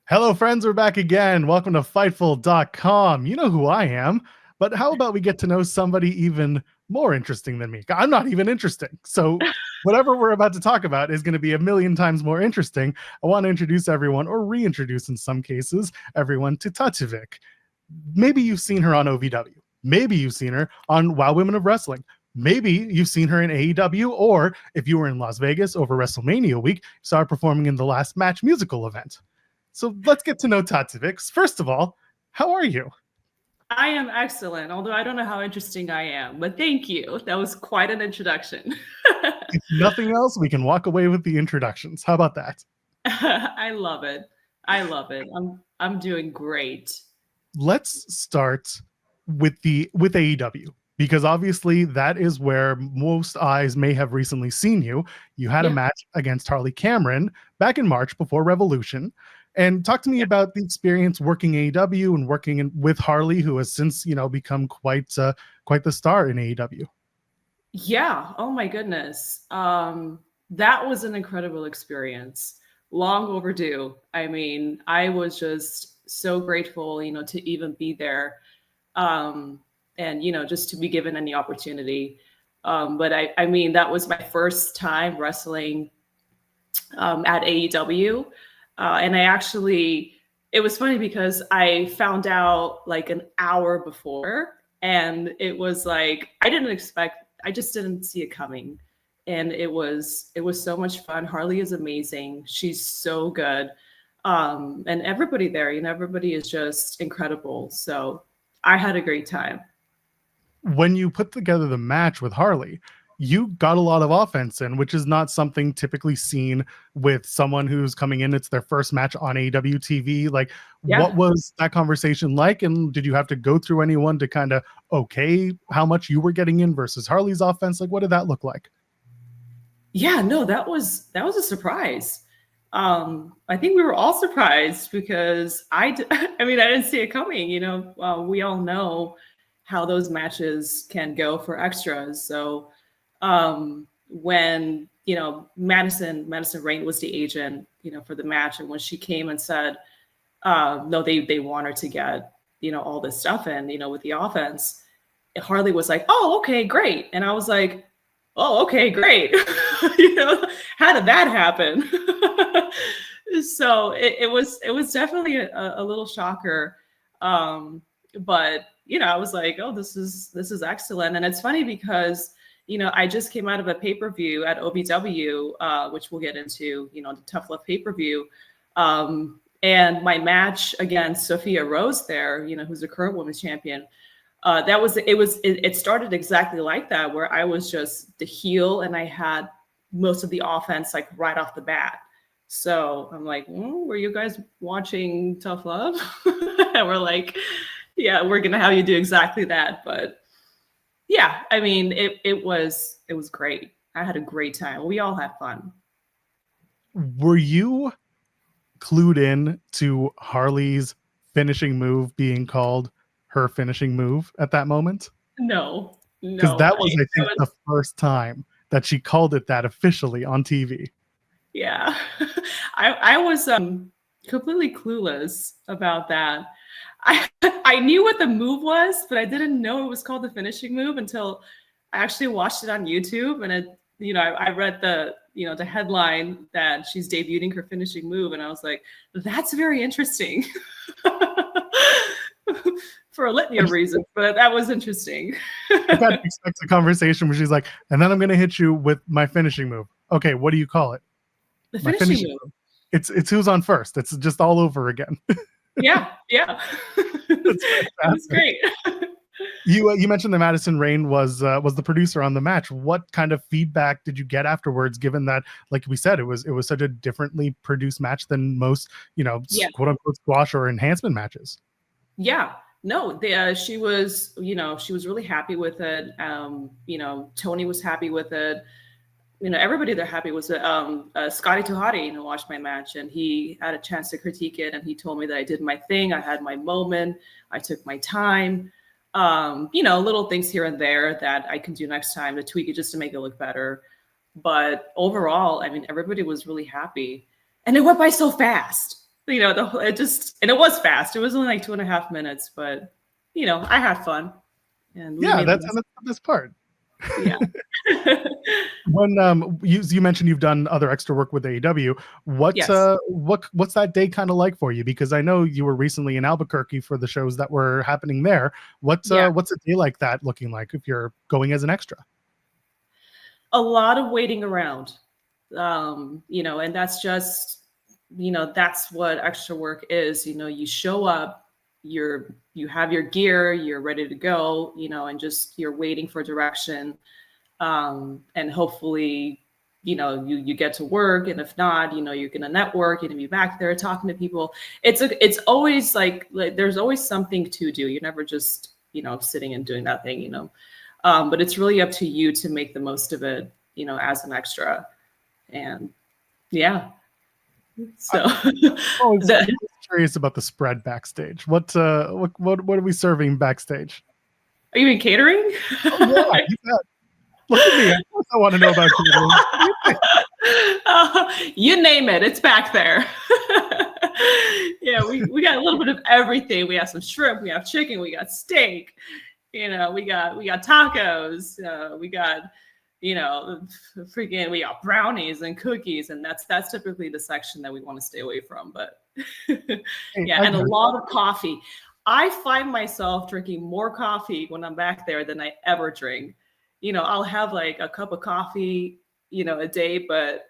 Hello, friends. We're back again. Welcome to Fightful.com. You know who I am, but how about we get to know somebody even more interesting than me? I'm not even interesting. So, whatever we're about to talk about is going to be a million times more interesting. I want to introduce everyone, or reintroduce in some cases, everyone to Tatevik. Maybe you've seen her on OVW. Maybe you've seen her on Wow Women of Wrestling. Maybe you've seen her in AEW, or if you were in Las Vegas over WrestleMania week, you saw her performing in the Last Match musical event. So let's get to know Tatevik. First of all, how are you? I am excellent, although I don't know how interesting I am, but thank you. That was quite an introduction. If nothing else, we can walk away with the introductions. How about that? I love it. I love it. I'm doing great. Let's start with AEW, because obviously that is where most eyes may have recently seen you. You had a Yeah. match against Harley Cameron back in March before Revolution. And talk to me about the experience working AEW and working with Harley, who has since become quite the star in AEW. Yeah. Oh my goodness. That was an incredible experience. Long overdue. I mean, I was just so grateful, to even be there. And just to be given any opportunity. But I mean, that was my first time wrestling at AEW. And it was funny because I found out like an hour before, and it was like, I just didn't see it coming. And it was so much fun. Harley is amazing. She's so good. And everybody there, everybody is just incredible. So I had a great time. When you put together the match with Harley, you got a lot of offense in, which is not something typically seen with someone who's coming in. It's their first match on AEW TV. Like, what Yeah. was that conversation like? And did you have to go through anyone to kind of okay how much you were getting in versus Harley's offense? Like, what did that look like? Yeah, no, that was a surprise. I think we were all surprised because I mean, I didn't see it coming. We all know how those matches can go for extras. So when Madison Rain was the agent, for the match, and when she came and said, no, they want her to get all this stuff in, with the offense, Harley was like, oh, okay, great, and I was like, oh, okay, great. How did that happen? So it was definitely a little shocker. But I was like, oh, this is excellent. And it's funny because I just came out of a pay-per-view at OVW, which we'll get into, the Tough Love pay-per-view. And my match against Sophia Rose there, who's the current women's champion, it started exactly like that, where I was just the heel and I had most of the offense like right off the bat. So I'm like, were you guys watching Tough Love? And we're like, yeah, we're gonna have you do exactly that. But yeah, I mean, it was great. I had a great time. We all had fun. Were you clued in to Harley's finishing move being called her finishing move at that moment? No, Because no, that was, I think, the first time that she called it that officially on TV. yeah. I was completely clueless about that. I knew what the move was, but I didn't know it was called the finishing move until I actually watched it on YouTube, and I read the headline that she's debuting her finishing move, and I was like, that's very interesting. For a litany of reasons, but that was interesting. I kind of expect a conversation where she's like, and then I'm going to hit you with my finishing move. Okay, what do you call it? The My finishing finishing move. move. It's who's on first. It's just all over again. Yeah, yeah. It was great. You mentioned that Madison Rain was the producer on the match. What kind of feedback did you get afterwards? Given that, like we said, it was such a differently produced match than most, Yeah. quote unquote squash or enhancement matches. Yeah. No, she was, she was really happy with it. Tony was happy with it. Everybody they're happy with it. Scotty Tuhati, watched my match, and he had a chance to critique it, and he told me that I did my thing. I had my moment. I took my time. Little things here and there that I can do next time to tweak it just to make it look better. But overall, I mean, everybody was really happy, and it went by so fast. you know, and it was fast. It was only like 2.5 minutes, but you know, I had fun. And Yeah, that's the best part. Yeah. When you mentioned you've done other extra work with AEW, what's Yes. what's that day kind of like for you? Because I know you were recently in Albuquerque for the shows that were happening there. What's Yeah. what's a day like that looking like if you're going as an extra? A lot of waiting around. You know, and that's just, you know, that's what extra work is. You know, you show up, you have your gear, you're ready to go, you know, and just you're waiting for direction. And hopefully, you know, you get to work, and if not, you know, you're gonna network, you're gonna be back there talking to people. It's always like there's always something to do. You're never just, you know, sitting and doing nothing, you know. But it's really up to you to make the most of it, you know, as an extra. And yeah, so Oh, I'm curious about the spread backstage. What are we serving backstage? are you in catering? Oh yeah, you bet. Look at me. Of course I want to know about catering. You name it, it's back there. Yeah, we got a little bit of everything. We have some shrimp, we have chicken, we got steak, you know, we got tacos, we got, you know, we got brownies and cookies, and that's typically the section that we want to stay away from. But yeah, and a lot of coffee. I find myself drinking more coffee when I'm back there than I ever drink. You know, I'll have like a cup of coffee, you know, a day, but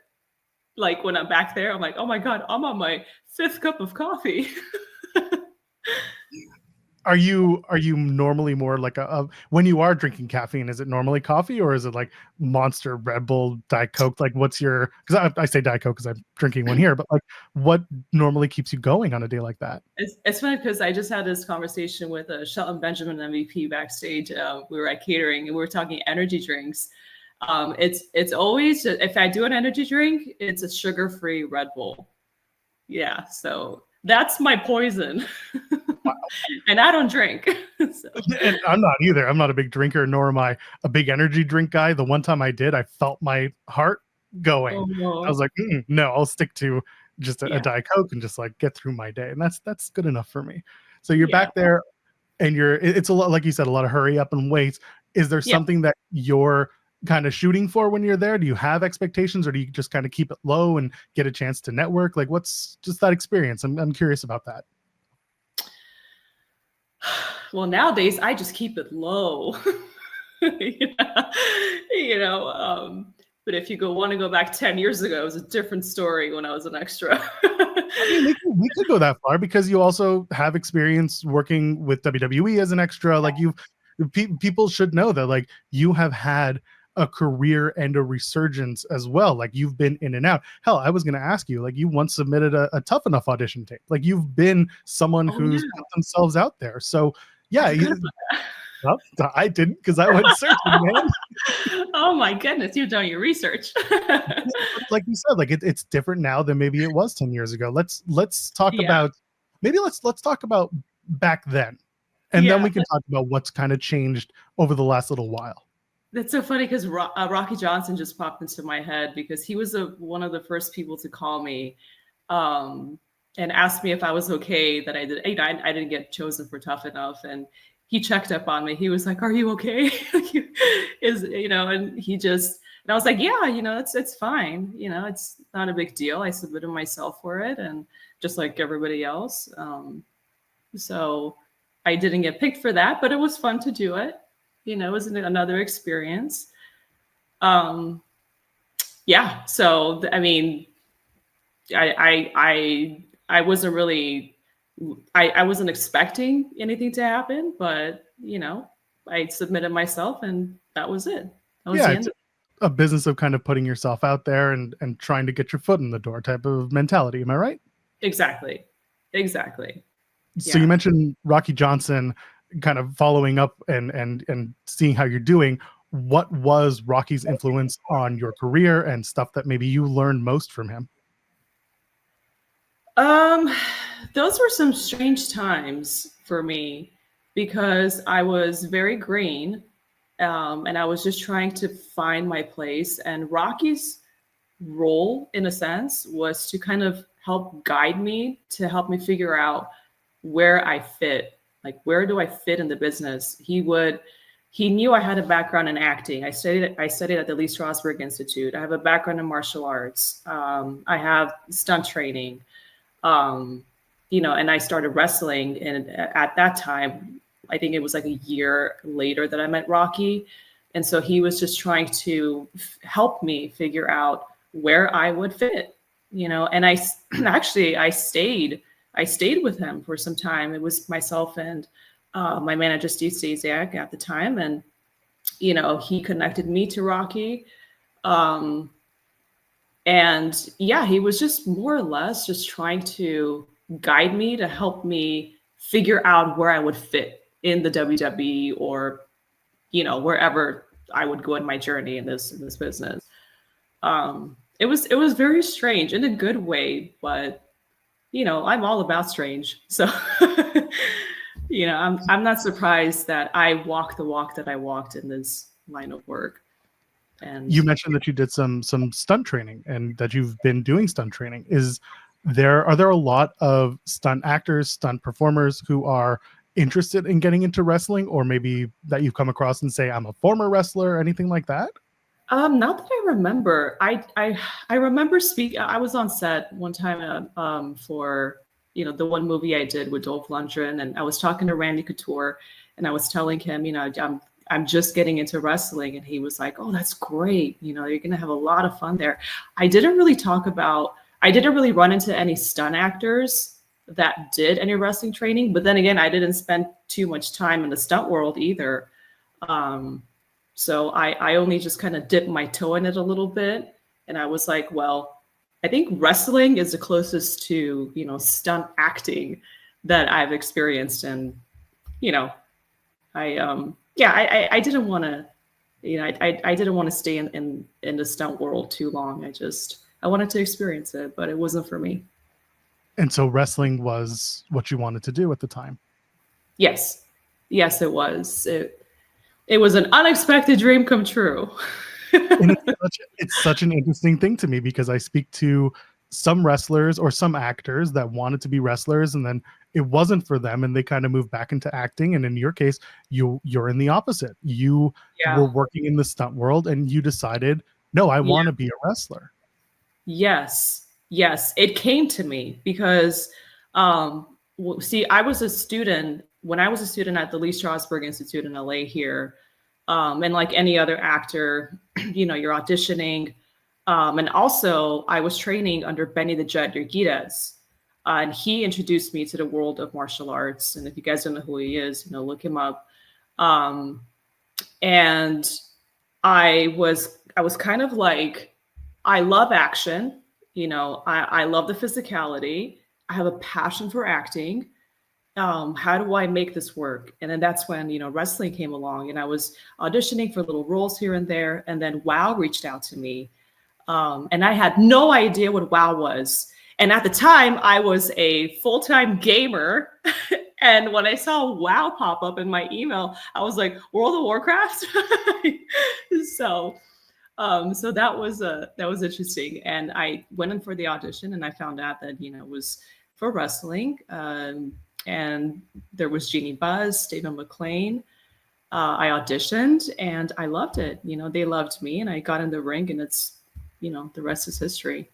like when I'm back there, I'm like, oh my God, I'm on my 5th cup of coffee. Are you normally more like a when you are drinking caffeine, is it normally coffee or is it like Monster, Red Bull, Diet Coke? Like what's your, because I say Diet Coke because I'm drinking one here, but like what normally keeps you going on a day like that? It's funny because I just had this conversation with Shelton Benjamin, MVP, backstage. We were at catering and we were talking energy drinks. It's always, if I do an energy drink, it's a sugar-free Red Bull. Yeah, so that's my poison. Wow. And I don't drink. So. And I'm not either. I'm not a big drinker, nor am I a big energy drink guy. The one time I did, I felt my heart going. Oh, no. I was like, no, I'll stick to just a Diet Coke and just like get through my day. And that's good enough for me. So you're back there and it's a lot, like you said, a lot of hurry up and wait. Is there something that you're kind of shooting for when you're there? Do you have expectations or do you just kind of keep it low and get a chance to network? Like what's just that experience? I'm curious about that. Well, nowadays I just keep it low. You know, but if you want to go back 10 years ago, it was a different story when I was an extra. I mean, we could go that far because you also have experience working with WWE as an extra. Like people should know that like you have had a career and a resurgence as well. Like you've been in and out. Hell, I was going to ask you, like you once submitted a Tough Enough audition tape. Like you've been someone who's put themselves out there. So yeah, well, I didn't because I went searching, man. Oh my goodness, you've done your research. Like you said, like it's different now than maybe it was 10 years ago. Let's talk about let's talk about back then, and then we can talk about what's kind of changed over the last little while. That's so funny because Rocky Johnson just popped into my head because he was one of the first people to call me and ask me if I was okay that I did. You know, I didn't get chosen for Tough Enough, and he checked up on me. He was like, "Are you okay?" You know, and I was like, "Yeah, you know, it's fine. You know, it's not a big deal. I submitted myself for it, and just like everybody else. So I didn't get picked for that, but it was fun to do it. You know, it was another experience. Yeah. So I mean, I wasn't really, I wasn't expecting anything to happen, but you know, I submitted myself and that was it. That was the end. It's a business of kind of putting yourself out there and trying to get your foot in the door type of mentality. Am I right? Exactly. So you mentioned Rocky Johnson kind of following up and seeing how you're doing. What was Rocky's influence on your career and stuff that maybe you learned most from him? Those were some strange times for me because I was very green and I was just trying to find my place. And Rocky's role, in a sense, was to kind of help guide me, to help me figure out where I fit. Like, where do I fit in the business? He knew I had a background in acting. I studied at the Lee Strasberg Institute. I have a background in martial arts. I have stunt training. And I started wrestling. And at that time, I think it was like a year later that I met Rocky. And so he was just trying to help me figure out where I would fit, and I stayed with him for some time. It was myself and my manager, Steve Stasiak, at the time. And, he connected me to Rocky. And yeah, he was just more or less just trying to guide me, to help me figure out where I would fit in the WWE, or, wherever I would go in my journey in this business. It was very strange in a good way, but I'm all about strange. So I'm not surprised that I walked the walk that I walked in this line of work. And you mentioned that you did some stunt training and that you've been doing stunt training. Are there a lot of stunt actors, stunt performers who are interested in getting into wrestling, or maybe that you've come across and say, I'm a former wrestler, or anything like that? Not that I remember. I remember speaking. I was on set one time for the one movie I did with Dolph Lundgren, and I was talking to Randy Couture, and I was telling him, I'm just getting into wrestling, and he was like, "Oh, that's great. You're gonna have a lot of fun there." I didn't really run into any stunt actors that did any wrestling training, but then again, I didn't spend too much time in the stunt world either. So I only just kind of dipped my toe in it a little bit. And I was like, well, I think wrestling is the closest to, stunt acting that I've experienced. And, I didn't want to, I didn't want to stay in the stunt world too long. I wanted to experience it, but it wasn't for me. And so wrestling was what you wanted to do at the time? Yes, it was. It was an unexpected dream come true. And it's such an interesting thing to me, because I speak to some wrestlers or some actors that wanted to be wrestlers, and then it wasn't for them, and they kind of moved back into acting. And in your case, you're in the opposite. You were working in the stunt world, and you decided, no, I want to be a wrestler. Yes, it came to me because, see, I was a student. When I was a student at the Lee Strasberg Institute in LA here, and like any other actor, you're auditioning. And also I was training under Benny the Jet Urquidez, and he introduced me to the world of martial arts. And if you guys don't know who he is, look him up. And I was kind of like, I love action. I love the physicality. I have a passion for acting. How do I make this work? And then that's when, wrestling came along, and I was auditioning for little roles here and there. And then WOW reached out to me. And I had no idea what WOW was. And at the time I was a full-time gamer. And when I saw WOW pop up in my email, I was like, World of Warcraft. So that was interesting. And I went in for the audition, and I found out that, it was for wrestling. And there was Jeannie Buss, Stephen McLean. I auditioned, and I loved it. They loved me, and I got in the ring, and it's, the rest is history.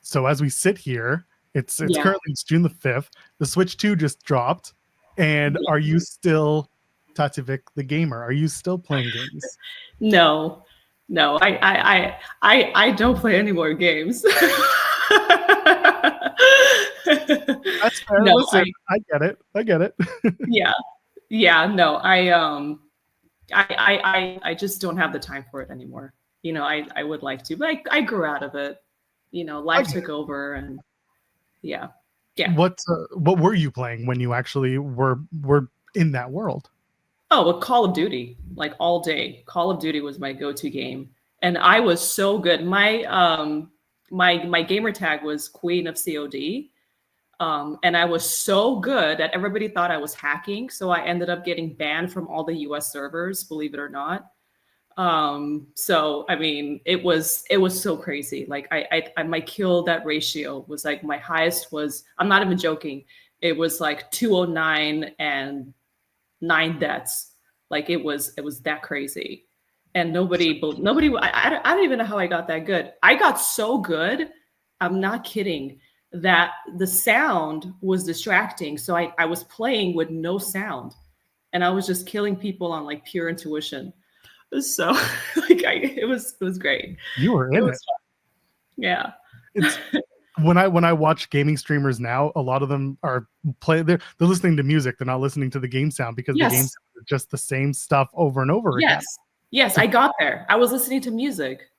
So as we sit here, it's currently June the 5th. The Switch 2 just dropped. And are you still Tatevik the gamer? Are you still playing games? No, I don't play any more games. That's fair. No, listen, I get it. No, I just don't have the time for it anymore. I would like to, but I grew out of it. Life took over, and yeah. What were you playing when you actually were in that world? Oh, well, Call of Duty, like all day. Call of Duty was my go-to game, and I was so good. My my gamer tag was Queen of COD. And I was so good that everybody thought I was hacking. So I ended up getting banned from all the US servers, believe it or not. So I mean, it was so crazy. Like I my kill that ratio was like, my highest was, I'm not even joking, it was like 209 and 9 deaths. Like it was that crazy. And nobody, I don't even know how I got that good. I got so good, I'm not kidding, that the sound was distracting. So I was playing with no sound, and I was just killing people on like pure intuition. So like it was great. You were It in it. was fun. Yeah. It's when I watch gaming streamers now, a lot of them are they're listening to music. They're not listening to the game sound, because the game Yes. sound is just the same stuff over and over again. Yes, I got there. I was listening to music.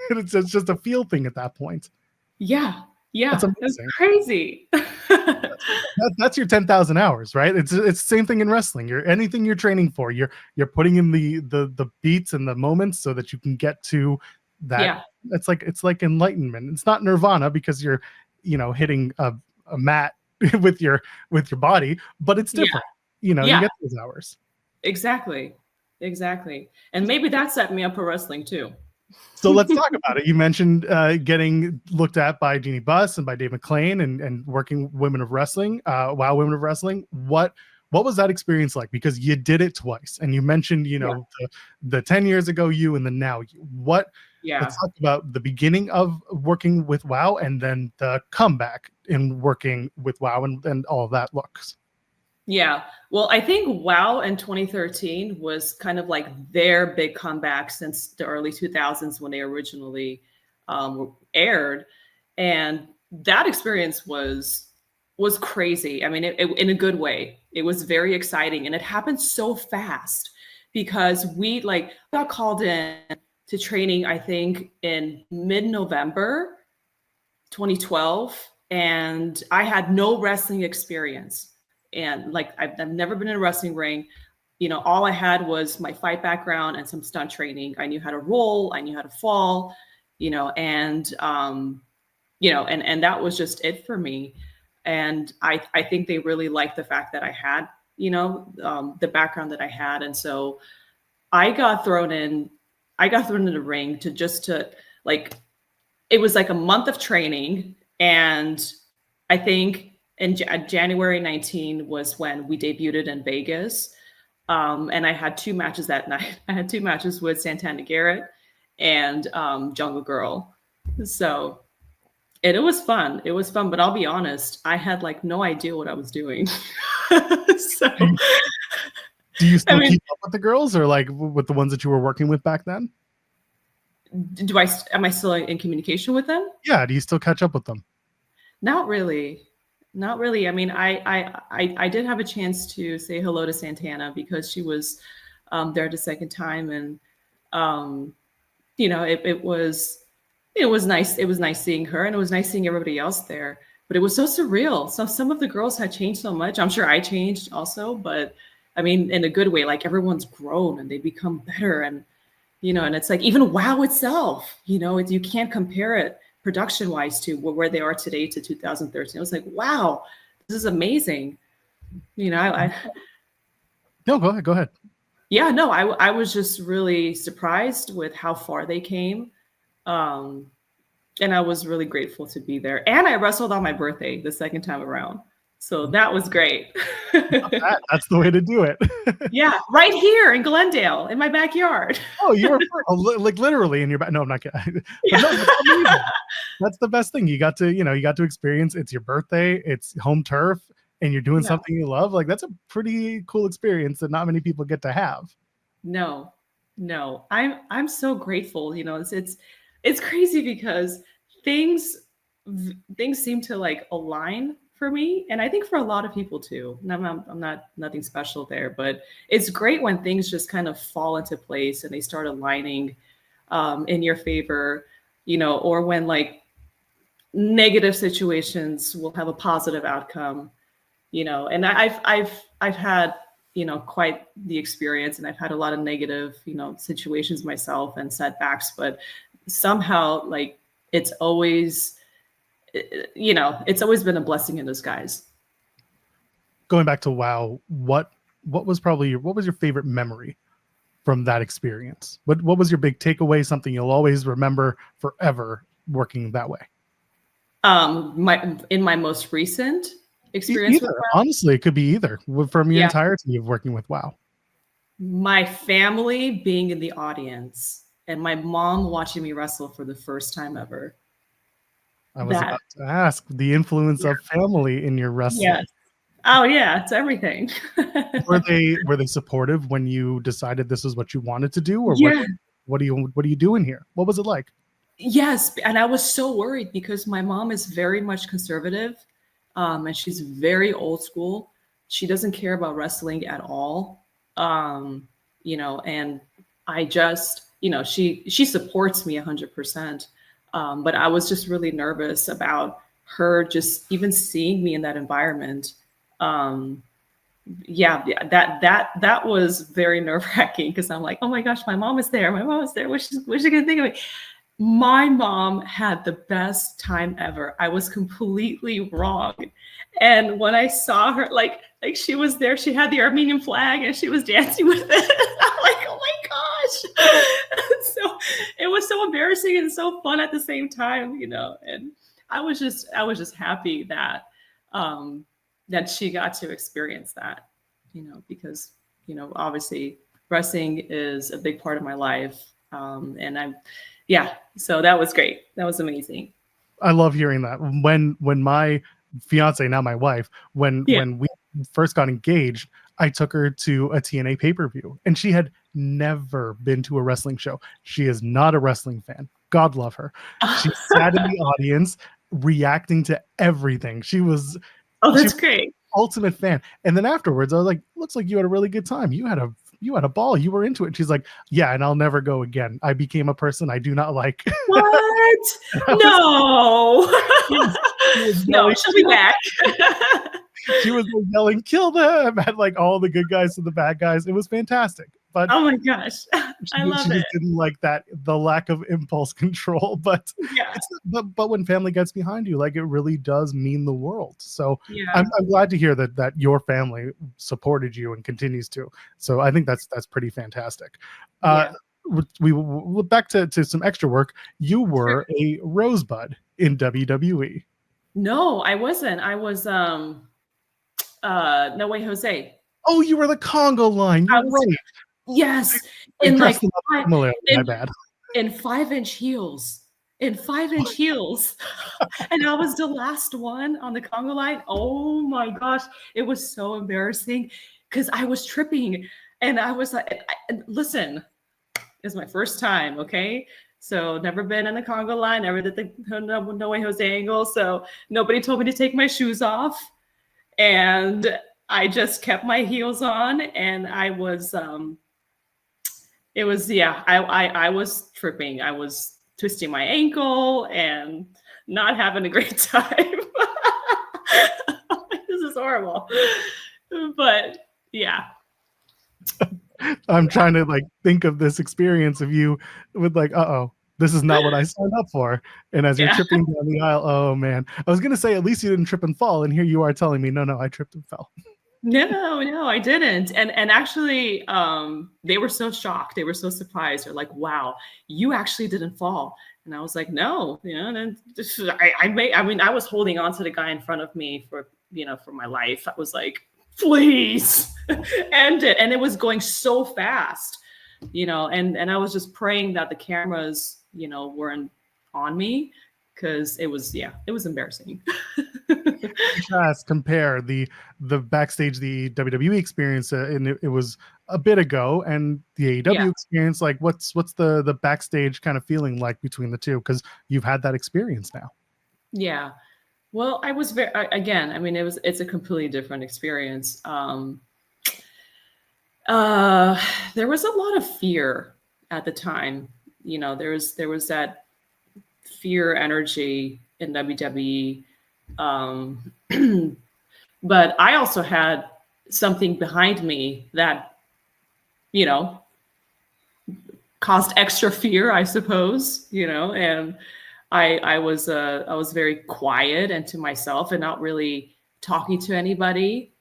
It's just a feel thing at that point. Yeah. That's Yeah. It was amazing. crazy. That's your 10,000 hours, right? It's the same thing in wrestling. Anything you're training for, you're putting in the beats and the moments so that you can get to that. Yeah. It's like enlightenment. It's not nirvana, because you're hitting a mat with your body, but it's different. You get those hours. Exactly. And maybe that set me up for wrestling too. So let's talk about it. You mentioned getting looked at by Jeannie Buss and by Dave McClain, and working Women of Wrestling, WoW Women of Wrestling. What was that experience like? Because you did it twice, and you mentioned the 10 years ago you and the now you. Let's talk about the beginning of working with WoW, and then the comeback in working with WoW, and all of that looks. Yeah. Well, I think WoW in 2013 was kind of like their big comeback since the early 2000s, when they originally aired. And that experience was crazy. I mean, it in a good way. It was very exciting, and it happened so fast, because we got called in to training, I think, in mid-November 2012, and I had no wrestling experience. And like, I've never been in a wrestling ring. All I had was my fight background and some stunt training. I knew how to roll, I knew how to fall, and that was just it for me. And I think they really liked the fact that I had, the background that I had. And so I got thrown in the ring to like, it was like a month of training. And I think in January 19 was when we debuted in Vegas. And I had 2 matches that night. I had 2 matches with Santana Garrett and Jungle Girl. So it was fun. It was fun, but I'll be honest, I had like no idea what I was doing. So do you still keep up with the girls, or like with the ones that you were working with back then? Am I still in communication with them? Yeah. Do you still catch up with them? Not really. I mean, I did have a chance to say hello to Santana, because she was there the second time, and it was nice. It was nice seeing her, and it was nice seeing everybody else there. But it was so surreal. So some of the girls had changed so much. I'm sure I changed also, but I mean, in a good way. Like, everyone's grown and they become better, and and it's like, even WoW itself, you can't compare it production wise to where they are today to 2013. I was like, wow, this is amazing. No, go ahead. Yeah, no, I was just really surprised with how far they came. And I was really grateful to be there. And I wrestled on my birthday the second time around. So that was great. That's the way to do it. Yeah, right here in Glendale, in my backyard. Oh, you were like literally in your back. No, I'm not kidding. Yeah. No, that's the best thing. You got to experience. It's your birthday. It's home turf, and you're doing something you love. Like, that's a pretty cool experience that not many people get to have. No, I'm so grateful. It's crazy, because things seem to like align for me, and I think for a lot of people too. And I'm not nothing special there, but it's great when things just kind of fall into place and they start aligning in your favor, or when like negative situations will have a positive outcome, And I've had quite the experience, and I've had a lot of negative situations myself and setbacks, but somehow like it's always been a blessing in disguise. Going back to WoW, what was your favorite memory from that experience? What was your big takeaway? Something you'll always remember forever working that way? In my most recent experience with Either, WoW, honestly, it could be either from your yeah, entirety of working with WoW. my family being in the audience and my mom watching me wrestle for the first time ever. I was That, about to ask the influence yeah, of family in your wrestling. yes. Oh yeah, it's everything. Were they supportive when you decided this is what you wanted to do, or Yeah. what are you doing here? What was it like? Yes, and I was so worried because my mom is very much conservative, and she's very old school. She doesn't care about wrestling at all, and I just, she supports me 100%. But I was just really nervous about her just even seeing me in that environment. Um, yeah, that was very nerve-wracking because I'm like, oh my gosh, my mom is there. My mom is there. What's she gonna think of me? My mom had the best time ever. I was completely wrong. And when I saw her, like she was there, she had the Armenian flag and she was dancing with it. I'm like, oh my gosh. So it was so embarrassing and so fun at the same time, and I was just happy that she got to experience that, because, obviously wrestling is a big part of my life. Yeah, so that was great. That was amazing. I love hearing that. When my fiance, now my wife, when Yeah. we first got engaged, I took her to a TNA pay-per-view, and she had never been to a wrestling show. She is not a wrestling fan. God love her. She sat in the audience reacting to everything. She was Oh, she that's great. ultimate fan. And then afterwards, I was like, looks like you had a really good time. You had a ball. You were into it. And she's like, yeah, and I'll never go again. I became a person I do not like. What? No. She was No, yelling, she'll be back. she was yelling, kill them, at like all the good guys to the bad guys. It was fantastic. But Oh my gosh. I she love just it. didn't like the lack of impulse control. But Yeah. but when family gets behind you, like, it really does mean the world. So Yeah. I'm glad to hear that your family supported you and continues to. So I think that's pretty fantastic. Yeah. We back to some extra work. You Sure. were a rosebud in WWE. No, I wasn't. I was No Way Jose. Oh, you were the Congo line. I You're was right. Yes. I In like dressed them up five similarly. My in bad. in 5-inch heels. In 5-inch heels. And I was the last one on the Congo line. Oh my gosh. It was so embarrassing because I was tripping and I was like, listen, it's my first time, okay? So never been in the Congo line, never did the No Way Jose angle. So nobody told me to take my shoes off. And I just kept my heels on and I was it was, yeah, I was tripping. I was twisting my ankle and not having a great time. This is horrible. But yeah. I'm trying to like think of this experience of you with like, uh-oh, this is not what I signed up for. And as you're Yeah. tripping down the aisle, oh man. I was gonna say at least you didn't trip and fall, and here you are telling me, no, I tripped and fell. No, I didn't. And actually, they were so shocked. They were so surprised. They're like, wow, you actually didn't fall. And I was like, no, and I mean, I was holding on to the guy in front of me for my life. I was like, please end it. And it was going so fast, and I was just praying that the cameras, weren't on me because it was embarrassing. Compare the backstage, the WWE experience, and it was a bit ago, and the Yeah. AEW experience. Like, what's the backstage kind of feeling like between the two? Because you've had that experience now. Yeah. Well, I was again, I mean, it's a completely different experience. There was a lot of fear at the time. There was that fear energy in WWE. But I also had something behind me that, caused extra fear, I suppose, and I was very quiet and to myself and not really talking to anybody,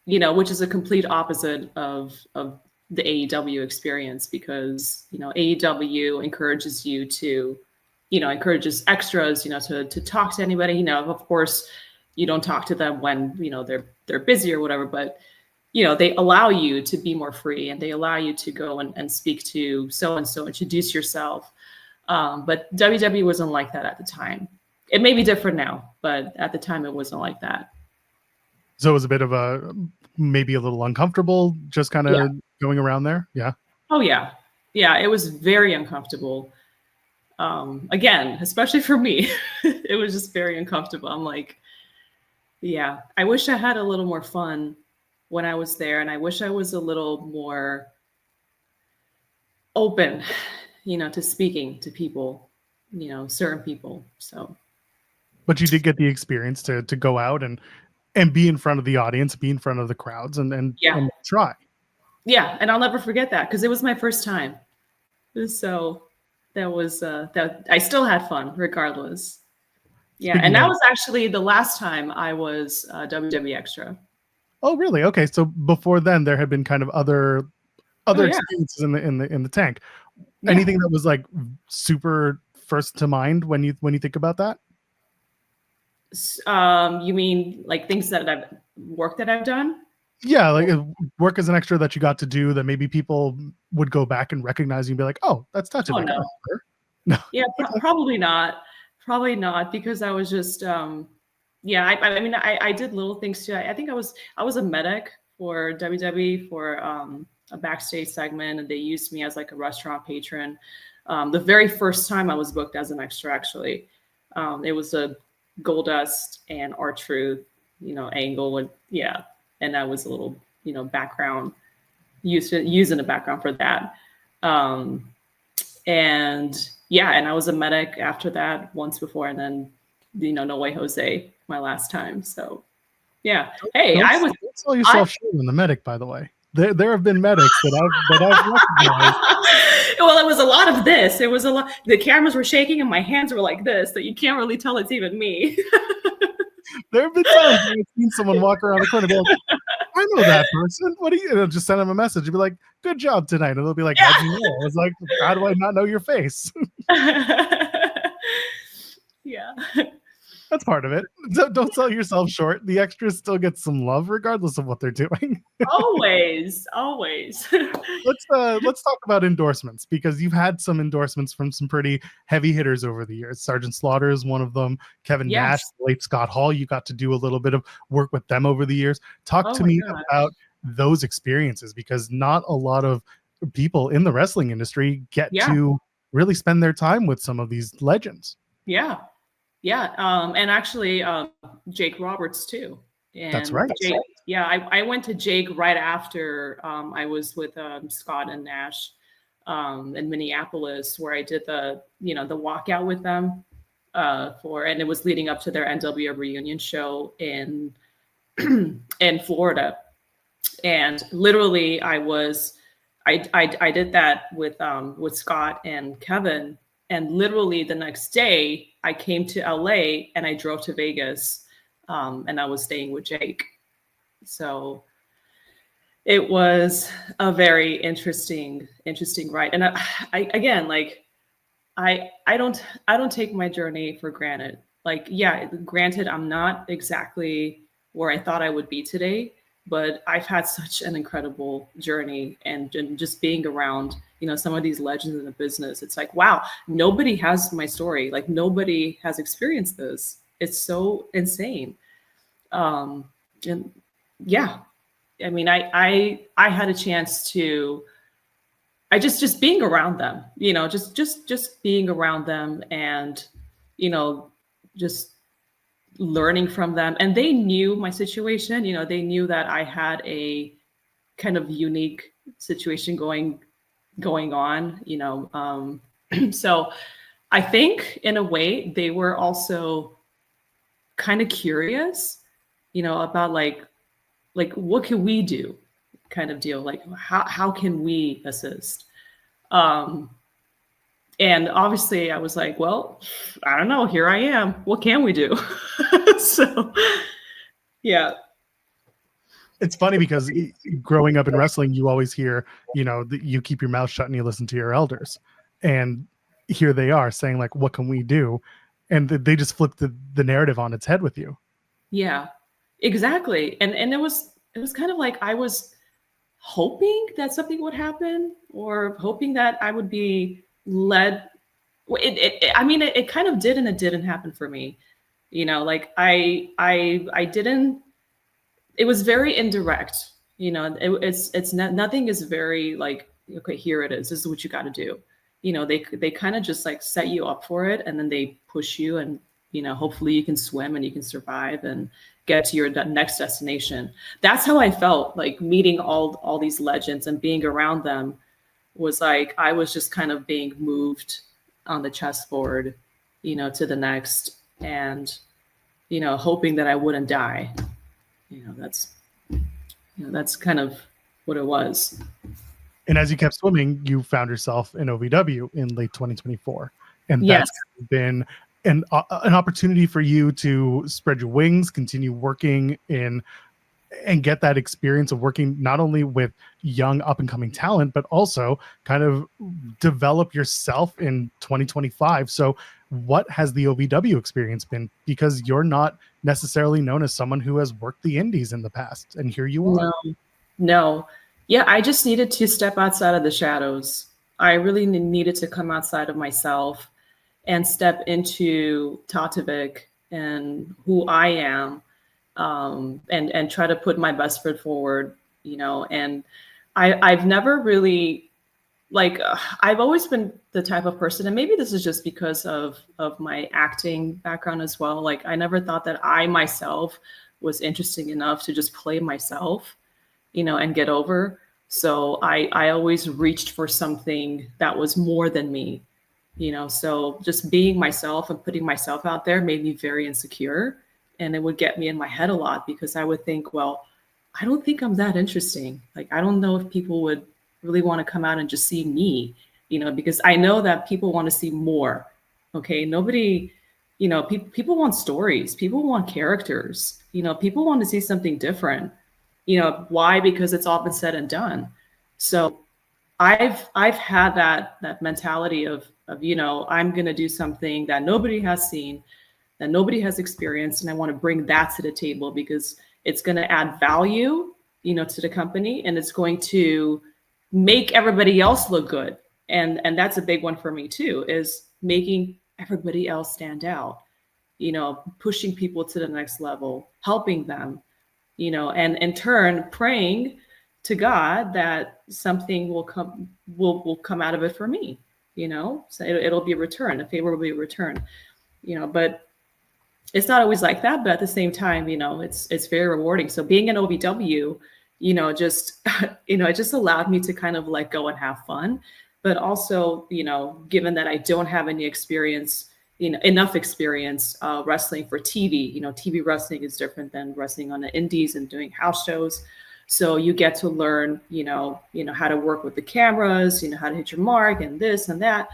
which is a complete opposite of the AEW experience, because, you know, AEW encourages you to, you know, encourages extras, you know, to talk to anybody. You know, of course, you don't talk to them when, you know, they're busy or whatever, but, you know, they allow you to be more free, and they allow you to go and speak to so-and-so, introduce yourself. But WWE wasn't like that at the time. It may be different now, but at the time it wasn't like that. So it was a bit of a, maybe a little uncomfortable, just kind of going around there. Yeah. Oh yeah. Yeah. It was very uncomfortable. Again, especially for me, it was just very uncomfortable. I'm like, yeah, I wish I had a little more fun when I was there. And I wish I was a little more open, you know, to speaking to people, you know, certain people. So. But you did get the experience to go out and be in front of the audience, be in front of the crowds, and try. Yeah, and I'll never forget that, because it was my first time. So that was that I still had fun regardless. Yeah, and that was actually the last time I was WWE extra. Oh, really? Okay, so before then there had been kind of other experiences in the tank. Yeah. Anything that was like super first to mind when you think about that? You mean like things that I've done? Yeah, like work as an extra that you got to do that maybe people would go back and recognize you and be like, oh, that's Tatevik. Oh, no. Yeah, probably not. Probably not, because I was just yeah, I mean I did little things too. I think I was a medic for WWE for a backstage segment, and they used me as like a restaurant patron. The very first time I was booked as an extra, actually. It was a Goldust and R-Truth, you know, angle, and and I was a little, you know, background, using the background for that. And and I was a medic after that once before, and then, you know, No Way Jose, my last time. So yeah. Hey, don't sell yourself short in the medic, by the way. There have been medics that I've recognized. Well, it was a lot of this. It was a lot. The cameras were shaking and my hands were like this, that you can't really tell it's even me. There have been times when I've seen someone walk around the corner and be like, I know that person. What do you? And I'll just send them a message and be like, good job tonight. And they'll be like, how'd you know? I was like, how do I not know your face? Yeah. That's part of it. Don't sell yourself short. The extras still get some love regardless of what they're doing. Always. Let's talk about endorsements, because you've had some endorsements from some pretty heavy hitters over the years. Sergeant Slaughter is one of them. Kevin Nash, late Scott Hall. You got to do a little bit of work with them over the years. Talk to me about those experiences, because not a lot of people in the wrestling industry get to really spend their time with some of these legends. Yeah. And actually, Jake Roberts too. And that's right. Jake, I went to Jake right after I was with Scott and Nash in Minneapolis, where I did the walkout with them and it was leading up to their NWO reunion show in Florida. And literally, I did that with Scott and Kevin. And literally the next day, I came to LA and I drove to Vegas, and I was staying with Jake. So it was a very interesting ride. And I don't take my journey for granted. Like, granted, I'm not exactly where I thought I would be today, but I've had such an incredible journey, and just being around, you know, some of these legends in the business. It's like, wow, nobody has my story. Like, nobody has experienced this. It's so insane. And yeah, I mean, I had a chance to, just being around them, you know, just being around them, and, you know, just learning from them. And they knew my situation. You know, they knew that I had a kind of unique situation going on, you know. So I think in a way they were also kind of curious, you know, about like what can we do, kind of deal. Like, how can we assist? And obviously I was like, well, I don't know, here I am. What can we do? So, yeah. It's funny because growing up in wrestling, you always hear, that you keep your mouth shut and you listen to your elders. And here they are saying, like, what can we do? And they just flipped the narrative on its head with you. Yeah, exactly. And it was kind of like I was hoping that something would happen, or hoping that I would be led. It kind of did, and it didn't happen for me. Like I didn't. It was very indirect. It's not, nothing is very like, okay, here it is. This is what you got to do. They kind of just like set you up for it, and then they push you, and hopefully you can swim and you can survive and get to your next destination. That's how I felt, like meeting all these legends and being around them was like I was just kind of being moved on the chessboard, to the next, and hoping that I wouldn't die. That's kind of what it was. And as you kept swimming, you found yourself in OVW in late 2024. And Yes. that's been an opportunity for you to spread your wings, continue working and get that experience of working not only with young up and coming talent, but also kind of develop yourself in 2025. So what has the OVW experience been? Because you're not necessarily known as someone who has worked the indies in the past, and here you are. No. Yeah, I just needed to step outside of the shadows. I really needed to come outside of myself and step into Tatevik and who I am, and try to put my best foot forward, and I've never really, like, I've always been the type of person, and maybe this is just because of my acting background as well. Like, I never thought that I myself was interesting enough to just play myself, and get over. So I always reached for something that was more than me, so just being myself and putting myself out there made me very insecure. And it would get me in my head a lot, because I would think, well, I don't think I'm that interesting. Like, I don't know if people would really want to come out and just see me, because I know that people want to see more. Okay. Nobody, people want stories. People want characters. People want to see something different. Why? Because it's all been said and done. So I've had that mentality of I'm going to do something that nobody has seen, that nobody has experienced, and I want to bring that to the table, because it's going to add value, to the company, and it's going to make everybody else look good. And that's a big one for me too, is making everybody else stand out, pushing people to the next level, helping them, and in turn praying to God that something will come out of it for me, so it'll be a return, a favorable return, but it's not always like that. But at the same time, it's very rewarding. So being an OVW, just, it just allowed me to kind of let go and have fun. But also, given that I don't have any experience, enough experience wrestling for TV, TV wrestling is different than wrestling on the indies and doing house shows. So you get to learn, how to work with the cameras, how to hit your mark and this and that.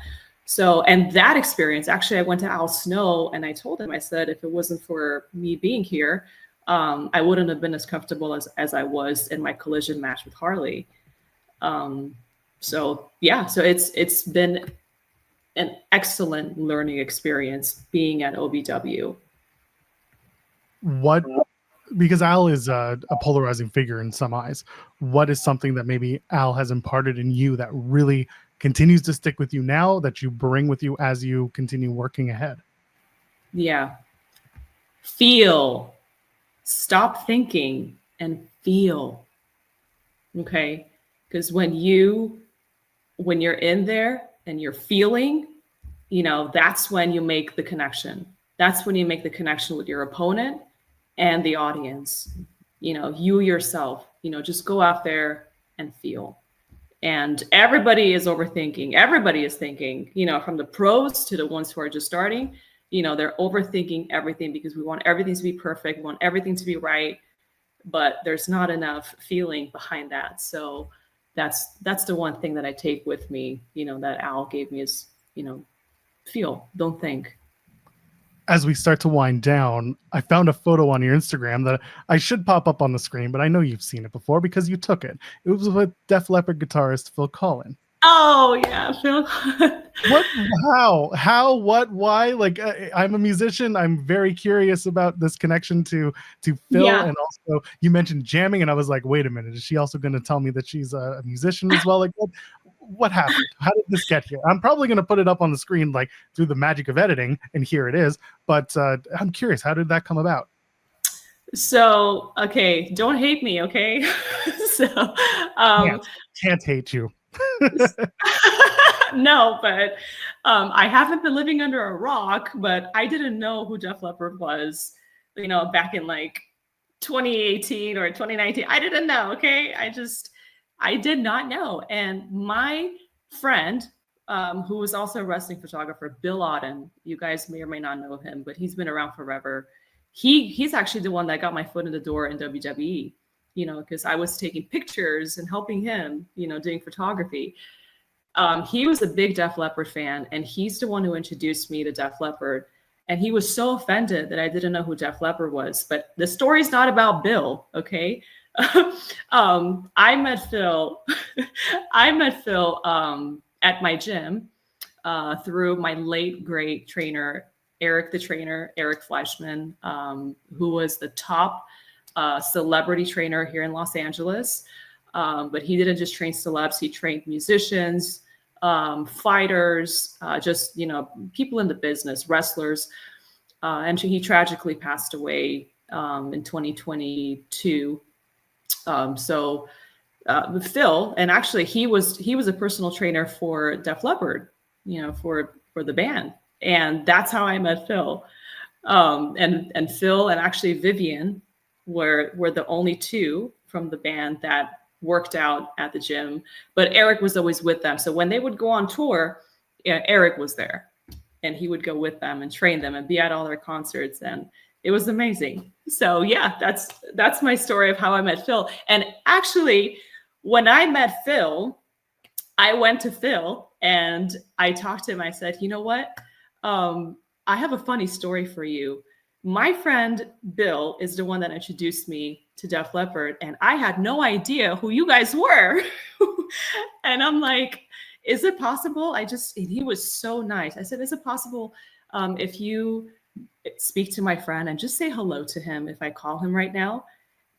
So, and that experience, actually, I went to Al Snow and I told him, I said, if it wasn't for me being here, I wouldn't have been as comfortable as I was in my collision match with Harley. So yeah, so it's been an excellent learning experience being at OVW. Because Al is a polarizing figure in some eyes, what is something that maybe Al has imparted in you that really continues to stick with you now, that you bring with you as you continue working ahead? Yeah. Feel. Stop thinking and feel. Okay. Because when you're in there and you're feeling, that's when you make the connection. That's when you make the connection with your opponent and the audience. You yourself, just go out there and feel. And everybody is overthinking. Everybody is thinking, from the pros to the ones who are just starting, they're overthinking everything, because we want everything to be perfect. We want everything to be right, but there's not enough feeling behind that. So that's the one thing that I take with me, that Al gave me is, feel, don't think. as we start to wind down, I found a photo on your Instagram that I should pop up on the screen, but I know you've seen it before because you took it. It was with Def Leppard guitarist Phil Collen. Oh yeah, Phil. What? How? What? Why? Like, I'm a musician. I'm very curious about this connection to Phil, Yeah. and also you mentioned jamming, and I was like, wait a minute, is she also going to tell me that she's a musician as well? Like, what happened? How did this get here? I'm probably going to put it up on the screen, like through the magic of editing, and here it is. But I'm curious, how did that come about? So, okay, don't hate me, okay? So, can't hate you. No, but I haven't been living under a rock, but I didn't know who Def Leppard was, back in like 2018 or 2019. I didn't know, okay? I did not know. And my friend, who was also a wrestling photographer, Bill Auden, you guys may or may not know him, but he's been around forever. He's actually the one that got my foot in the door in WWE, because I was taking pictures and helping him, doing photography. He was a big Def Leppard fan, and he's the one who introduced me to Def Leppard. And he was so offended that I didn't know who Def Leppard was. But the story's not about Bill, okay? I met Phil. I met Phil at my gym through my late great trainer, Eric the trainer, Eric Fleischman, who was the top celebrity trainer here in Los Angeles. But he didn't just train celebs; he trained musicians, fighters, just people in the business, wrestlers. And he tragically passed away in 2022. So Phil, and actually he was a personal trainer for Def Leppard, for the band. And that's how I met Phil. And Phil and actually Vivian were the only two from the band that worked out at the gym. But Eric was always with them. So when they would go on tour, Eric was there. And he would go with them and train them and be at all their concerts. And it was amazing. So yeah, that's my story of how I met Phil. And actually, when I met Phil, I went to Phil and I talked to him. I said, you know what? I have a funny story for you. My friend Bill is the one that introduced me to Def Leppard, and I had no idea who you guys were. And I'm like, is it possible? And he was so nice. I said, is it possible if you speak to my friend and just say hello to him if I call him right now?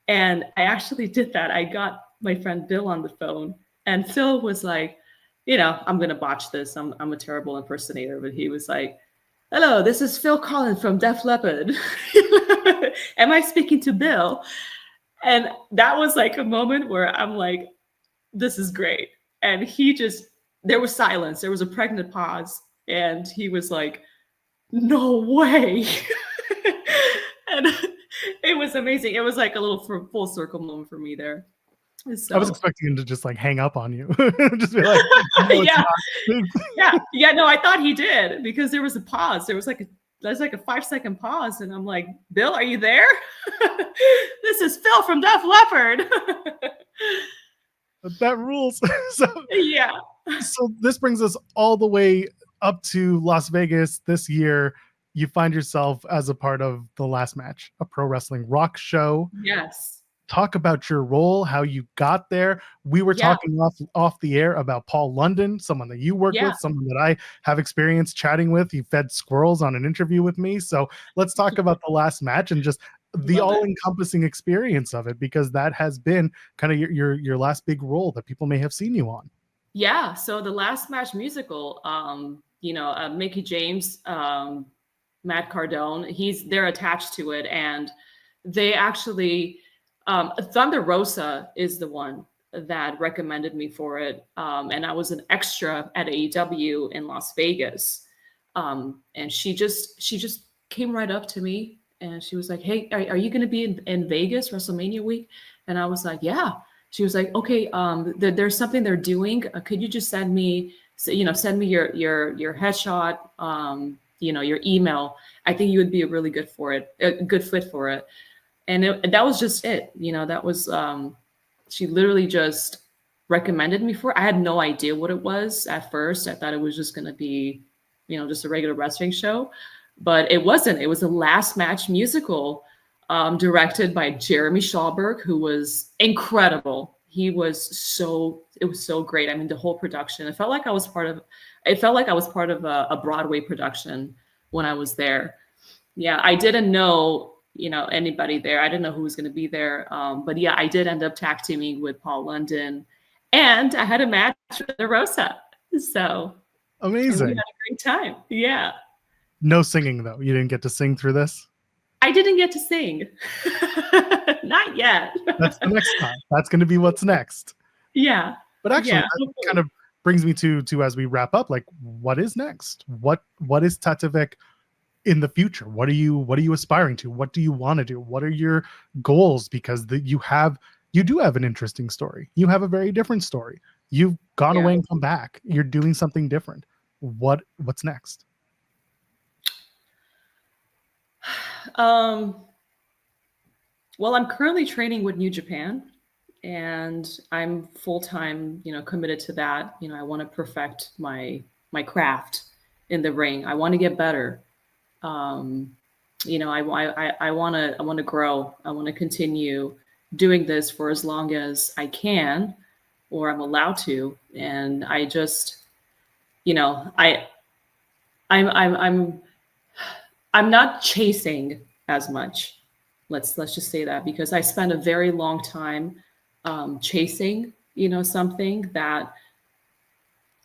And I actually did that. I got my friend Bill on the phone, and Phil was like, I'm going to botch this. I'm a terrible impersonator, but he was like, hello, this is Phil Collins from Def Leppard. Am I speaking to Bill? And that was like a moment where I'm like, this is great. And there was silence. There was a pregnant pause. And he was like, no way. And it was amazing. It was like a little full circle moment for me there. So. I was expecting him to just like hang up on you. Just be like, no, yeah. No, I thought he did because there was a pause. There's like a 5-second pause. And I'm like, Bill, are you there? This is Phil from Def Leppard. That rules. So yeah. So this brings us all the way up to Las Vegas this year. You find yourself as a part of The Last Match, a pro wrestling rock show. Yes. Talk about your role, how you got there. We were talking off the air about Paul London, someone that you work with, someone that I have experience chatting with. You fed squirrels on an interview with me. So let's talk about The Last Match and just the all-encompassing experience of it, because that has been kind of your last big role that people may have seen you on. Yeah. So The Last Match musical, Mickey James, Matt Cardone, they're attached to it. And they actually, Thunder Rosa is the one that recommended me for it. And I was an extra at AEW in Las Vegas. And she just came right up to me and she was like, hey, are you going to be in Vegas WrestleMania week? And I was like, yeah. She was like, okay, there's something they're doing. Could you just send me your headshot, your email. I think you would be a really good fit for it. And that was just it. That was, she literally just recommended me for it. I had no idea what it was at first. I thought it was just going to be, just a regular wrestling show. but it wasn't. It was a last match musical directed by Jeremy Schallberg, who was incredible. It was so great. I mean, the whole production, it felt like I was part of a Broadway production when I was there. Yeah, I didn't know, anybody there. I didn't know who was going to be there. But yeah, I did end up tag teaming with Paul London, and I had a match with the Rosa. So Amazing. And we had a great time. Yeah. No singing though. You didn't get to sing through this? I didn't get to sing. Not yet. That's the next time. That's going to be what's next. Yeah. But actually, that kind of brings me to as we wrap up, like, what is next? What is Tatevik in the future? What are you aspiring to? What do you want to do? What are your goals? Because you do have an interesting story. You have a very different story. You've gone away and come back. You're doing something different. What's next? Well, I'm currently training with New Japan, and I'm full-time, committed to that. I want to perfect my craft in the ring. I want to get better. I want to grow. I want to continue doing this for as long as I can, or I'm allowed to. And I just, I'm not chasing as much. Let's just say that, because I spent a very long time chasing, something that,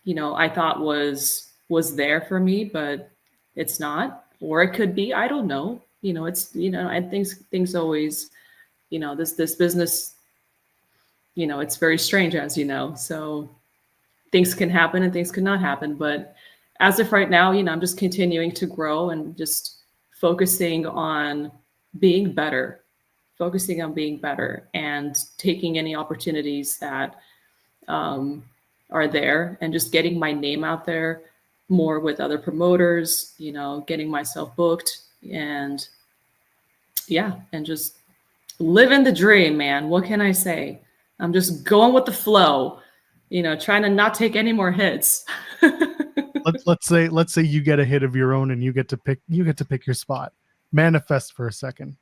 I thought was there for me, but it's not, or it could be. I don't know. It's, and things always, this business, it's very strange, as you know. So things can happen and things cannot happen. But as of right now, I'm just continuing to grow and just focusing on being better and taking any opportunities that are there, and just getting my name out there more with other promoters, getting myself booked, and just living the dream, man. What can I say? I'm just going with the flow, trying to not take any more hits. let's say you get a hit of your own and you get to pick your spot. Manifest for a second.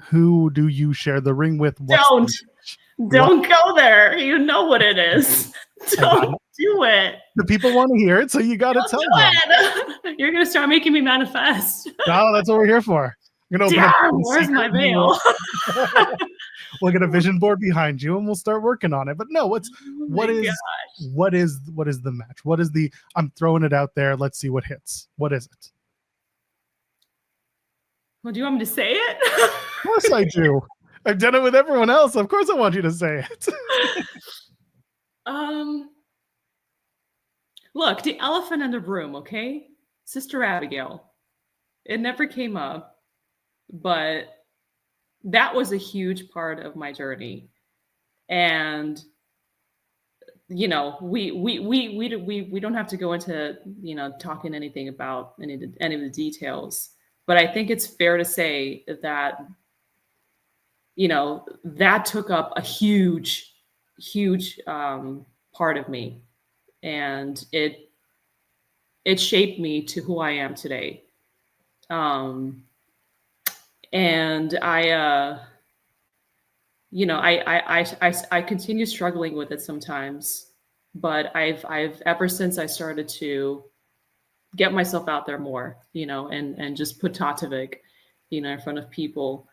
Who do you share the ring with? Don't go there. You know what it is. Don't do it. The people want to hear it, so you got to tell them. You're gonna start making me manifest. No, that's what we're here for. Where's my veil? We'll get a vision board behind you and we'll start working on it. But no, what is the match? What is the, I'm throwing it out there, let's see what hits. What is it? Well, do you want me to say it? Of course I do. I've done it with everyone else. Of course I want you to say it. Look, the elephant in the room, okay? Sister Abigail. It never came up, but that was a huge part of my journey. And we don't have to go into talking anything about any of the details, but I think it's fair to say that that took up a huge part of me, and it shaped me to who I am today. And I continue struggling with it sometimes, but I've ever since I started to get myself out there more, and just put Tatevik, in front of people,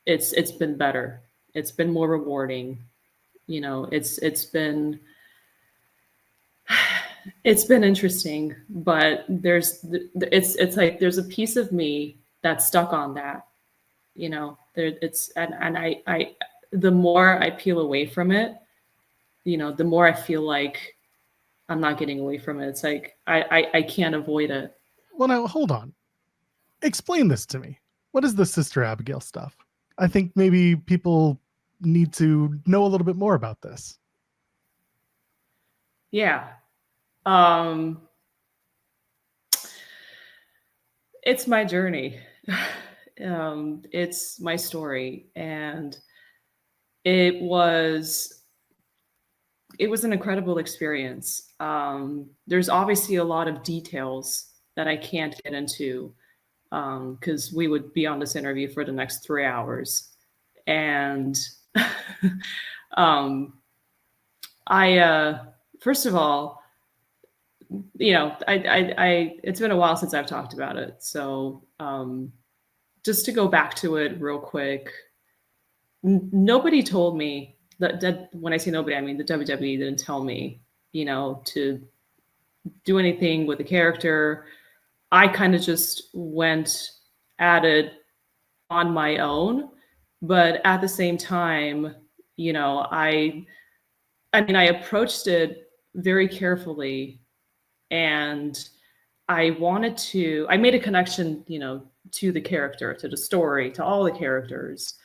it's been better. It's been more rewarding. It's been interesting, but it's like there's a piece of me that's stuck on that. The more I peel away from it, the more I feel like I'm not getting away from it. It's like I can't avoid it. Well, now hold on. Explain this to me. What is the Sister Abigail stuff? I think maybe people need to know a little bit more about this. Yeah. It's my journey. It's my story, and it was an incredible experience. There's obviously a lot of details that I can't get into, because we would be on this interview for the next 3 hours. And I first of all, I it's been a while since I've talked about it. So just to go back to it real quick, nobody told me that when I say nobody, I mean the WWE didn't tell me, to do anything with the character. I kind of just went at it on my own, but at the same time, I approached it very carefully, and I made a connection, to the character, to the story, to all the characters.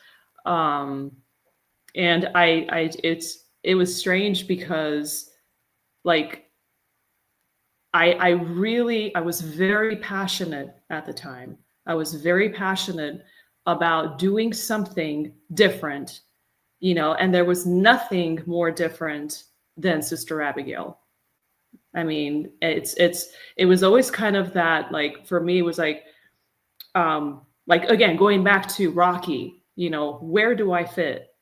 And it was strange because like, I was very passionate at the time. I was very passionate about doing something different, and there was nothing more different than Sister Abigail. I mean, it was always kind of that, like, for me, it was like again, going back to Rocky, where do I fit?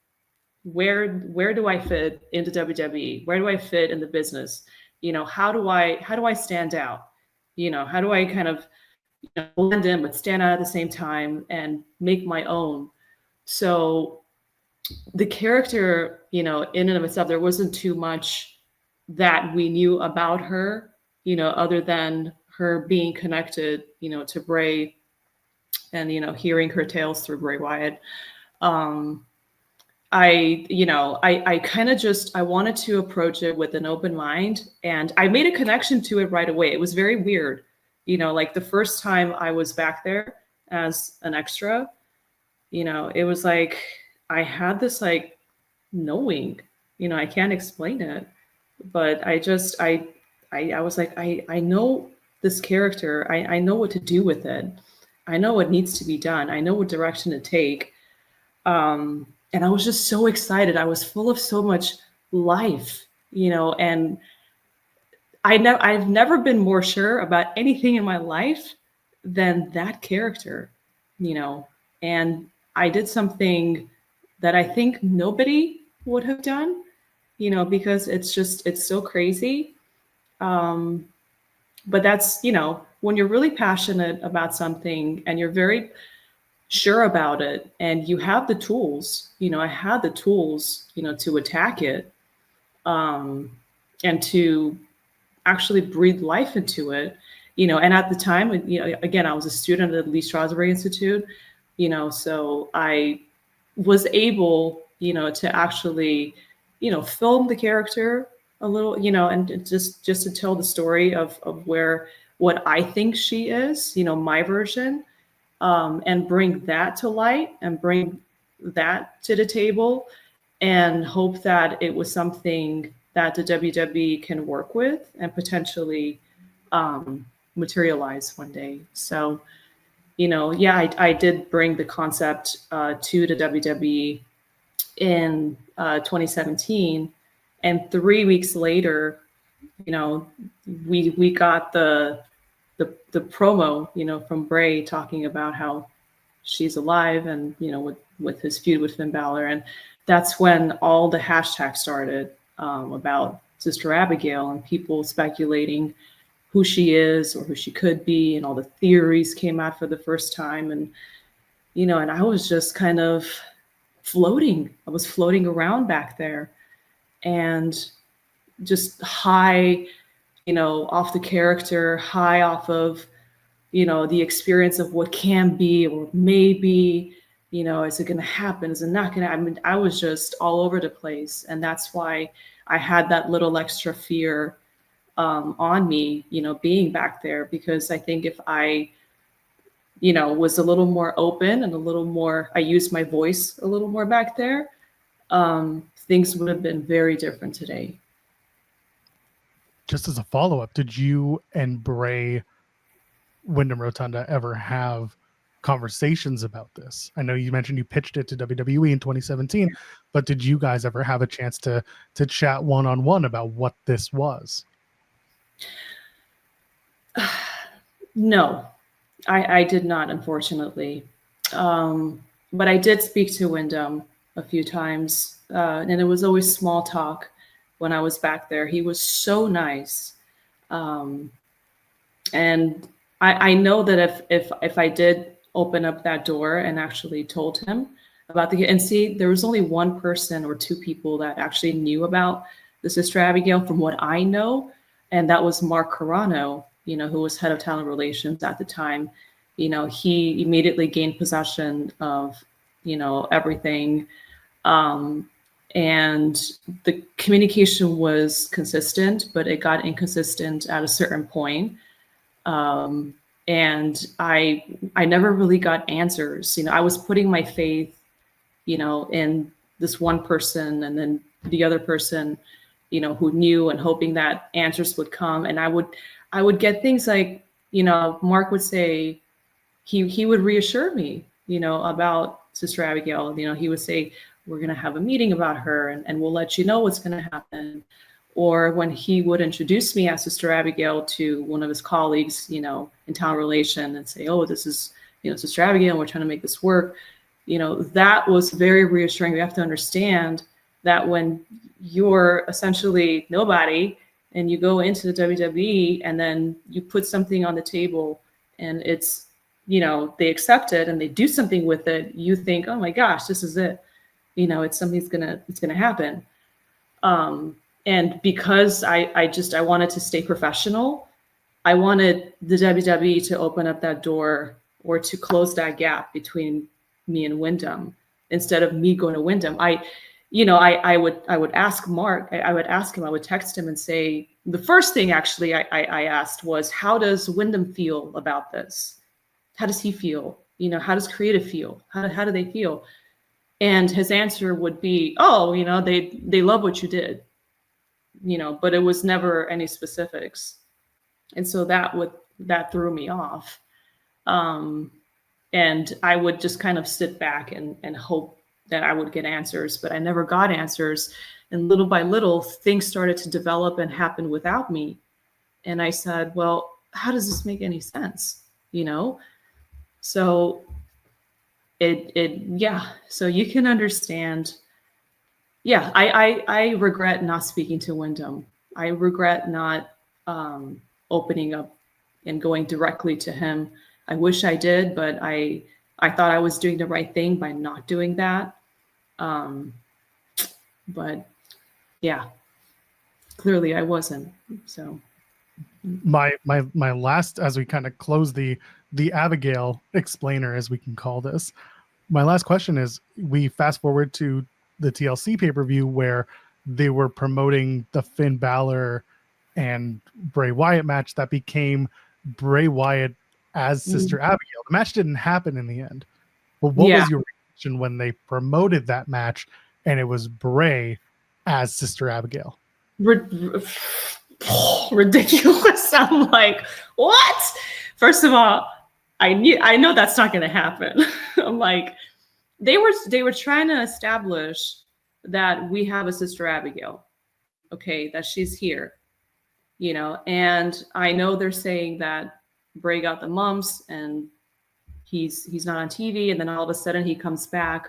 Where do I fit into WWE? Where do I fit in the business? How do I stand out? How do I kind of blend in but stand out at the same time and make my own? So the character, in and of itself, there wasn't too much that we knew about her, other than her being connected, to Bray, and hearing her tales through Bray Wyatt. I kind of I wanted to approach it with an open mind, and I made a connection to it right away. It was very weird. Like the first time I was back there as an extra, it was like, I had this like knowing, I can't explain it, but I was like, I know this character. I know what to do with it. I know what needs to be done. I know what direction to take. And I was just so excited. I was full of so much life, and I've never been more sure about anything in my life than that character, and I did something that I think nobody would have done, because it's so crazy. But that's, when you're really passionate about something and you're very sure about it and you have the tools, I had the tools, to attack it, and to actually breathe life into it, and at the time, again, I was a student at the Lee Strasberg Institute, so I was able, to actually, film the character a little, and just to tell the story of what I think she is, my version, and bring that to light and bring that to the table, and hope that it was something that the WWE can work with and potentially materialize one day. So, I did bring the concept to the WWE in 2017, and 3 weeks later, we got the promo, from Bray talking about how she's alive, and with his feud with Finn Balor, and that's when all the hashtags started about Sister Abigail, and people speculating who she is or who she could be, and all the theories came out for the first time, and and I was just kind of floating. I was floating around back there, and just high, off the character, high off of, the experience of what can be or maybe, is it going to happen? Is it not going to? I mean, I was just all over the place. And that's why I had that little extra fear on me, being back there, because I think if I, was a little more open and a little more, I used my voice a little more back there, things would have been very different today. Just as a follow-up, did you and Bray Wyndham Rotunda ever have conversations about this? I know you mentioned you pitched it to WWE in 2017, but did you guys ever have a chance to chat one-on-one about what this was? No, I did not, unfortunately. But I did speak to Wyndham a few times, and it was always small talk when I was back there. He was so nice. Um, and I know that if I did open up that door and actually told him about and see, there was only one person or two people that actually knew about the Sister Abigail from what I know, and that was Mark Carano, who was head of talent relations at the time. He immediately gained possession of, everything. And the communication was consistent, but it got inconsistent at a certain point. And I never really got answers. I was putting my faith, in this one person, and then the other person, who knew, and hoping that answers would come. And I would get things like, Mark would say, he would reassure me, about Sister Abigail. He would say, we're going to have a meeting about her, and we'll let you know what's going to happen. Or when he would introduce me as Sister Abigail to one of his colleagues, in talent relation, and say, oh, this is, Sister Abigail, and we're trying to make this work. That was very reassuring. We have to understand that when you're essentially nobody and you go into the WWE and then you put something on the table and it's, they accept it and they do something with it, you think, oh my gosh, this is it. It's something's it's gonna happen. And because I wanted to stay professional, I wanted the WWE to open up that door or to close that gap between me and Wyndham instead of me going to Wyndham. I would ask Mark, I would ask him, I would text him and say, the first thing actually I asked was, how does Wyndham feel about this? How does he feel? How does creative feel? How do they feel? And his answer would be, oh, they love what you did. But it was never any specifics. And so that threw me off. And I would just kind of sit back and hope that I would get answers, but I never got answers. And little by little, things started to develop and happen without me. And I said, well, how does this make any sense? So so you can understand. Yeah, I regret not speaking to Wyndham. I regret not opening up and going directly to him. I wish I did, but I thought I was doing the right thing by not doing that. But yeah, clearly I wasn't. So my last, as we kind of close the Abigail explainer, as we can call this, my last question is, we fast forward to the TLC pay-per-view where they were promoting the Finn Balor and Bray Wyatt match that became Bray Wyatt as Sister Abigail. The match didn't happen in the end. But what was your reaction when they promoted that match and it was Bray as Sister Abigail? Ridiculous. I'm like, what? First of all, I know that's not going to happen. I'm like, they were trying to establish that we have a Sister Abigail, okay, that she's here, and I know they're saying that Bray got the mumps and he's not on TV, and then all of a sudden he comes back,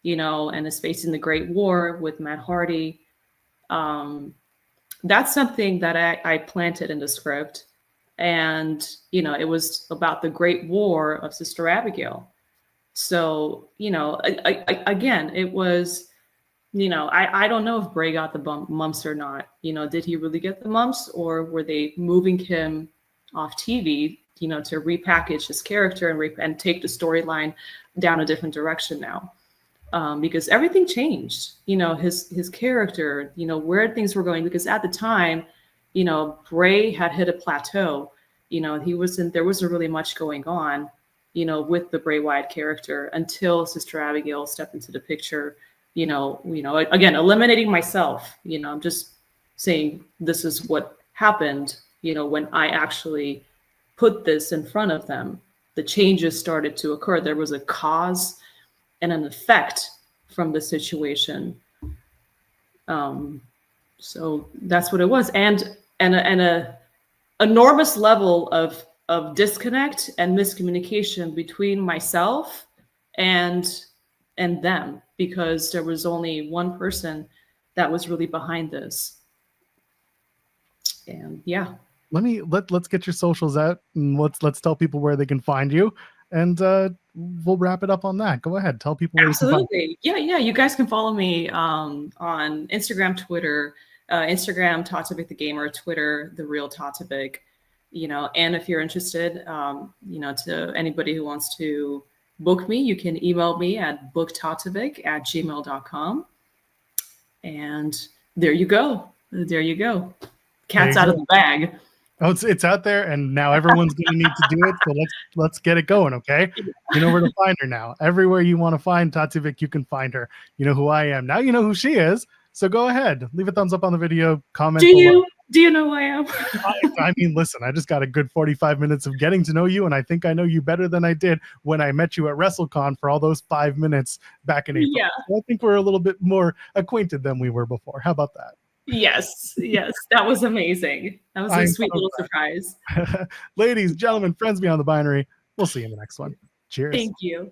and is facing the Great War with Matt Hardy. That's something that I planted in the script. And, it was about the Great War of Sister Abigail. So, again, it was, I don't know if Bray got the mumps or not. Did he really get the mumps, or were they moving him off TV, to repackage his character and take the storyline down a different direction now? Because everything changed, his character, where things were going, because at the time, Bray had hit a plateau, there wasn't really much going on, with the Bray Wyatt character until Sister Abigail stepped into the picture, again, eliminating myself, I'm just saying this is what happened, when I actually put this in front of them, the changes started to occur. There was a cause and an effect from the situation. So that's what it was. And a enormous level of disconnect and miscommunication between myself and them, because there was only one person that was really behind this. And yeah. Let's get your socials out, and let's tell people where they can find you, and we'll wrap it up on that. Go ahead, tell people where Absolutely. You can find you. Yeah, you guys can follow me on Instagram, Twitter, Instagram Tatevik the Gamer, Twitter The Real Tatevik. And if you're interested, to anybody who wants to book me, you can email me at booktatevik@gmail.com. And there you go. Cat's out of the bag. Oh, it's out there, and now everyone's going to need to do it. So let's get it going, okay? You know where to find her now. Everywhere you want to find Tatevik, you can find her. You know who I am. Now you know who she is. So go ahead, leave a thumbs up on the video, comment below. Do you know who I am? I mean, listen, I just got a good 45 minutes of getting to know you, and I think I know you better than I did when I met you at WrestleCon for all those 5 minutes back in April. Yeah. So I think we're a little bit more acquainted than we were before. How about that? Yes, that was amazing. That was a sweet little surprise. Ladies, gentlemen, friends beyond the binary, we'll see you in the next one. Cheers. Thank you.